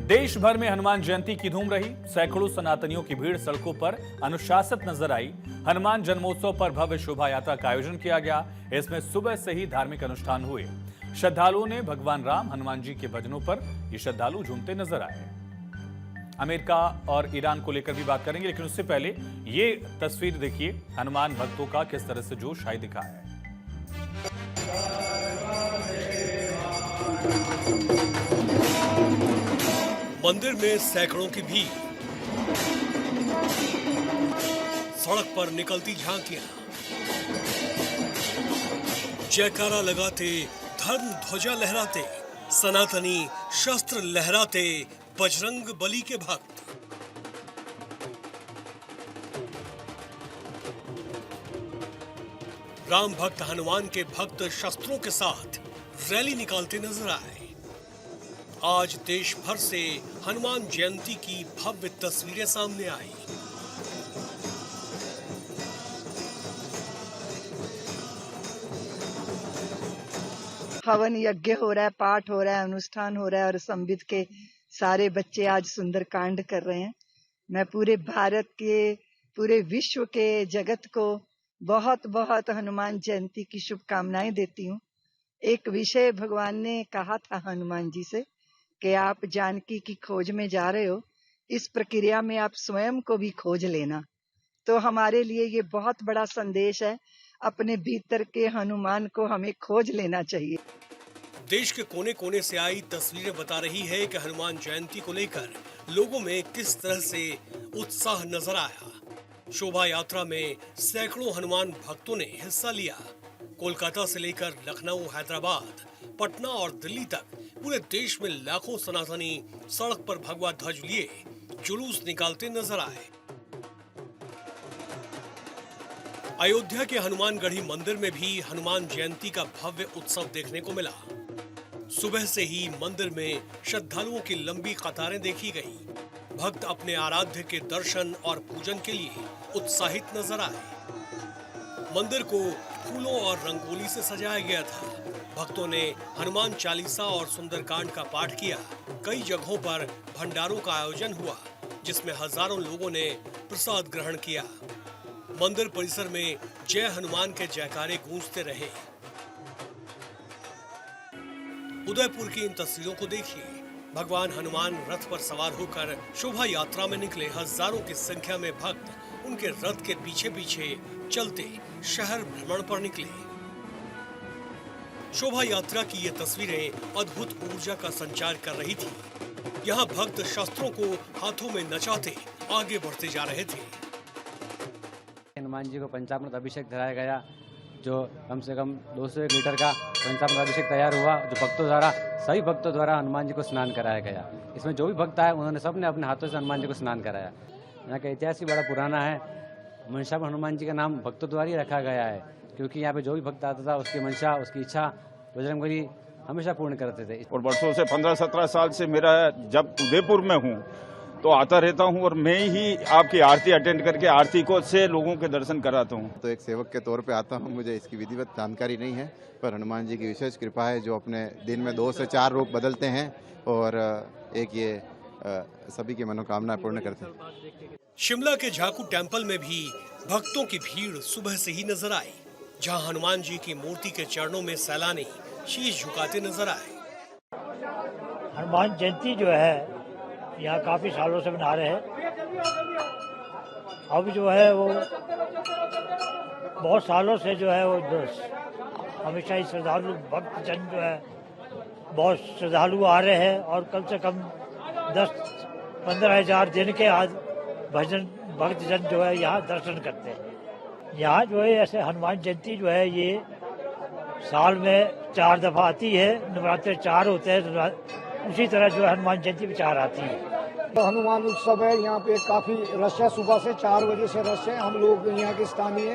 देश भर में हनुमान जयंती की धूम रही। सैकड़ों सनातनियों की भीड़ सड़कों पर अनुशासित नजर आई। हनुमान जन्मोत्सव पर भव्य शोभा यात्रा का आयोजन किया गया। इसमें सुबह से ही धार्मिक अनुष्ठान हुए। श्रद्धालुओं ने भगवान राम हनुमान जी के भजनों पर ये श्रद्धालु झूमते नजर आए। अमेरिका और ईरान को लेकर भी बात करेंगे, लेकिन उससे पहले ये तस्वीर देखिए हनुमान भक्तों का किस तरह से जोश हाई दिखा है। मंदिर में सैकड़ों की भीड़, सड़क पर निकलती झांकियां, जयकारा लगाते, धर्म ध्वजा लहराते, सनातनी शस्त्र लहराते बजरंग बली के भक्त। राम भक्त हनुमान के भक्त शस्त्रों के साथ रैली निकालते नजर आए। आज देश भर से हनुमान जयंती की भव्य तस्वीरें सामने आई। हवन यज्ञ हो रहा है, पाठ हो रहा है, अनुष्ठान हो रहा है और संबित के सारे बच्चे आज सुंदरकांड कर रहे हैं। मैं पूरे भारत के, पूरे विश्व के जगत को बहुत बहुत हनुमान जयंती की शुभकामनाएं देती हूँ। एक विषय भगवान ने कहा था हनुमान जी से कि आप जानकी की खोज में जा रहे हो, इस प्रक्रिया में आप स्वयं को भी खोज लेना। तो हमारे लिए ये बहुत बड़ा संदेश है, अपने भीतर के हनुमान को हमें खोज लेना चाहिए। देश के कोने कोने से आई तस्वीरें बता रही है कि हनुमान जयंती को लेकर लोगों में किस तरह से उत्साह नजर आया। शोभा यात्रा में सैकड़ों हनुमान भक्तों ने हिस्सा लिया। कोलकाता से लेकर लखनऊ, हैदराबाद, पटना और दिल्ली तक पूरे देश में लाखों सनातनी सड़क पर भगवा ध्वज लिए जुलूस निकालते नजर आए। अयोध्या के हनुमानगढ़ी मंदिर में भी हनुमान जयंती का भव्य उत्सव देखने को मिला। सुबह से ही मंदिर में श्रद्धालुओं की लंबी कतारें देखी गई। भक्त अपने आराध्य के दर्शन और पूजन के लिए उत्साहित नजर आए। मंदिर को फूलों और रंगोली से सजाया गया था। भक्तों ने हनुमान चालीसा और सुंदरकांड का पाठ किया। कई जगहों पर भंडारों का आयोजन हुआ, जिसमें हजारों लोगों ने प्रसाद ग्रहण किया। मंदिर परिसर में जय हनुमान के जयकारे गूंजते रहे। उदयपुर की इन तस्वीरों को देखिए। भगवान हनुमान रथ पर सवार होकर शोभा यात्रा में निकले। हजारों की संख्या में भक्त उनके रथ के पीछे पीछे चलते शहर भ्रमण पर निकले। शोभा यात्रा की ये तस्वीरें अद्भुत ऊर्जा का संचार कर रही थी। यहाँ भक्त शस्त्रों को हाथों में नचाते आगे बढ़ते जा रहे थे। हनुमान जी को पंचामृत अभिषेक कराया गया, जो कम से कम 200 लीटर का पंचामृत अभिषेक तैयार हुआ, जो भक्तों द्वारा, सभी भक्तों द्वारा हनुमान जी को स्नान कराया गया। इसमें जो भी भक्त आए उन्होंने सबने अपने हाथों से हनुमान जी को स्नान कराया। यहाँ का इतिहास भी बड़ा पुराना है। मनसा हनुमान जी का नाम भक्तों द्वारा ही रखा गया है, क्योंकि यहाँ पे जो भी भक्त आता था उसकी मंशा, उसकी इच्छा बजरंगबली हमेशा पूर्ण करते थे। और वर्षों से 15-17 साल से मेरा, जब उदयपुर में हूँ तो आता रहता हूँ और मैं ही आपकी आरती अटेंड करके आरती को से लोगों के दर्शन कराता हूँ। तो एक सेवक के तौर पे आता हूँ, मुझे इसकी विधिवत जानकारी नहीं है, पर हनुमान जी की विशेष कृपा है जो अपने दिन में 2 से 4 रूप बदलते हैं और एक ये सभी की मनोकामना पूर्ण करते हैं। शिमला के झाकू टेम्पल में भी भक्तों की भीड़ सुबह से ही नजर आई, जहां हनुमान जी की मूर्ति के चरणों में सैलानी शीश झुकाते नजर आए। हनुमान जयंती जो है यहाँ काफी सालों से मना रहे हैं। अब जो है वो बहुत सालों से जो है वो हमेशा ही श्रद्धालु भक्तजन जो है बहुत श्रद्धालु आ रहे हैं और कम से कम 10-15 हजार दिन के आज भक्तजन जो है यहाँ दर्शन करते हैं। यहाँ जो है ऐसे हनुमान जयंती जो है ये साल में 4 दफा आती है। नवरात्रि 4 होते हैं, उसी तरह जो है हनुमान जयंती भी 4 आती है। तो हनुमान उत्सव है, यहाँ पे काफी रश है। सुबह से 4 बजे से रश है। हम लोग यहाँ के स्थानीय,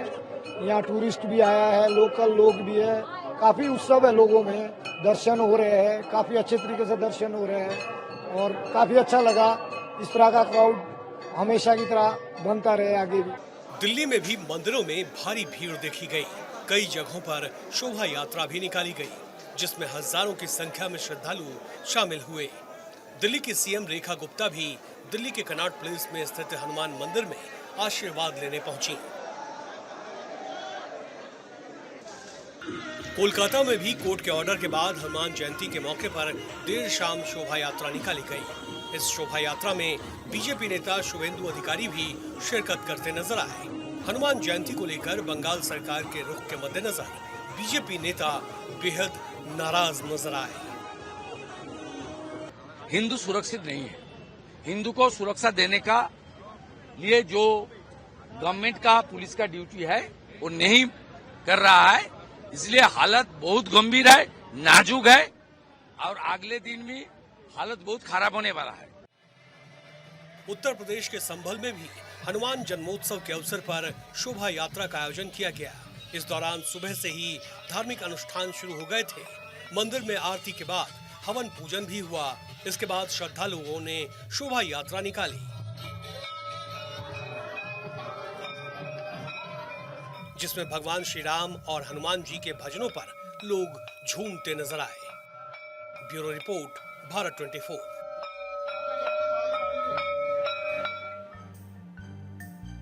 यहाँ टूरिस्ट भी आया है, लोकल लोग भी है। काफी उत्सव है, लोगों में दर्शन हो रहे हैं, काफी अच्छे तरीके से दर्शन हो रहे हैं और काफी अच्छा लगा। इस तरह का क्राउड हमेशा की तरह बनता रहे आगे भी। दिल्ली में भी मंदिरों में भारी भीड़ देखी गई। कई जगहों पर शोभा यात्रा भी निकाली गई, जिसमें हजारों की संख्या में श्रद्धालु शामिल हुए। दिल्ली की सीएम रेखा गुप्ता भी दिल्ली के कनॉट प्लेस में स्थित हनुमान मंदिर में आशीर्वाद लेने पहुंची। कोलकाता में भी कोर्ट के ऑर्डर के बाद हनुमान जयंती के मौके पर देर शाम शोभा यात्रा निकाली गई। इस शोभा यात्रा में बीजेपी नेता शुभेंदु अधिकारी भी शिरकत करते नजर आए। हनुमान जयंती को लेकर बंगाल सरकार के रुख के मद्देनजर बीजेपी नेता बेहद नाराज नजर आए। हिंदू सुरक्षित नहीं है। हिंदू को सुरक्षा देने का लिए जो गवर्नमेंट का पुलिस का ड्यूटी है वो नहीं कर रहा है, इसलिए हालत बहुत गंभीर है, नाजुक है और अगले दिन भी हालत बहुत खराब होने वाला है। उत्तर प्रदेश के संभल में भी हनुमान जन्मोत्सव के अवसर पर शोभा यात्रा का आयोजन किया गया। इस दौरान सुबह से ही धार्मिक अनुष्ठान शुरू हो गए थे। मंदिर में आरती के बाद हवन पूजन भी हुआ। इसके बाद श्रद्धालुओं ने शोभा यात्रा निकाली, जिसमें भगवान श्री राम और हनुमान जी के भजनों पर लोग झूमते नजर आए। Bureau report, Bharat 24।